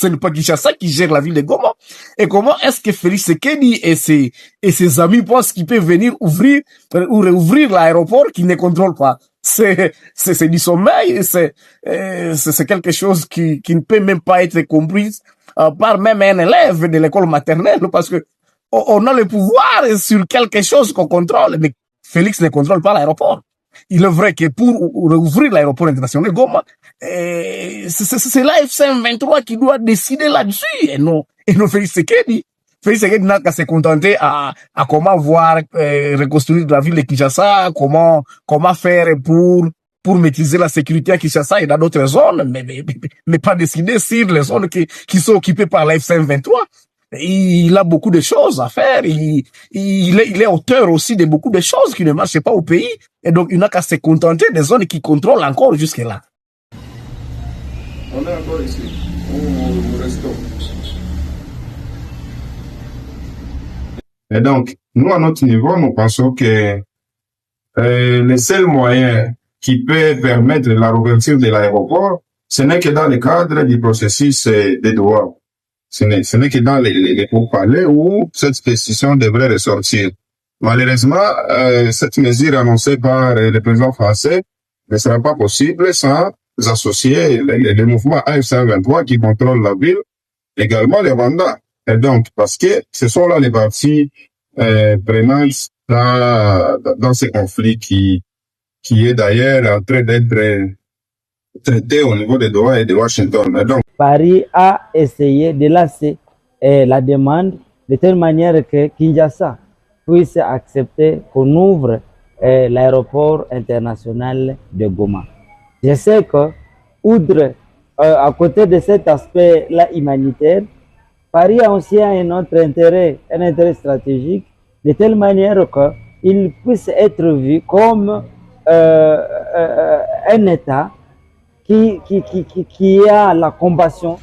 Ce n'est pas Kinshasa qui gère la ville de Goma. Et comment est-ce que Félix Tshisekedi et ses amis pensent qu'ils peuvent venir ouvrir ou réouvrir l'aéroport qu'ils ne contrôlent pas? C'est du sommeil, c'est quelque chose qui ne peut même pas être compris par même un élève de l'école maternelle, parce que on a le pouvoir sur quelque chose qu'on contrôle, mais Félix ne contrôle pas l'aéroport. Il est vrai que pour rouvrir l'aéroport international de Goma, c'est la FC23 qui doit décider là-dessus, et non Félix Tshisekedi. Félix Tshisekedi n'a qu'à se contenter à comment voir reconstruire la ville de Kinshasa, comment faire pour maîtriser la sécurité à Kinshasa et dans d'autres zones, mais pas décider sur les zones qui sont occupées par la FC23. Il a beaucoup de choses à faire. Il est auteur aussi de beaucoup de choses qui ne marchent pas au pays. Et donc, il n'a qu'à se contenter des zones qui contrôlent encore jusque-là. On est encore ici. Nous restons. Et donc, nous, à notre niveau, nous pensons que le seul moyen qui peut permettre la réouverture de l'aéroport, ce n'est que dans le cadre du processus de Doha. Ce n'est que dans les pourparlers où cette décision devrait ressortir. Malheureusement, cette mesure annoncée par le président français ne sera pas possible sans associer le mouvement AF123 qui contrôle la ville, également les Rwandais. Et donc, parce que ce sont là les parties prenantes dans ce conflit qui est d'ailleurs en train d'être traité au niveau de Doha et de Washington. Et donc, Paris a essayé de lancer la demande de telle manière que Kinshasa puisse accepter qu'on ouvre l'aéroport international de Goma. Je sais que, outre, à côté de cet aspect-là humanitaire, Paris a aussi un autre intérêt, un intérêt stratégique, de telle manière qu'il puisse être vu comme un État qui a la compassion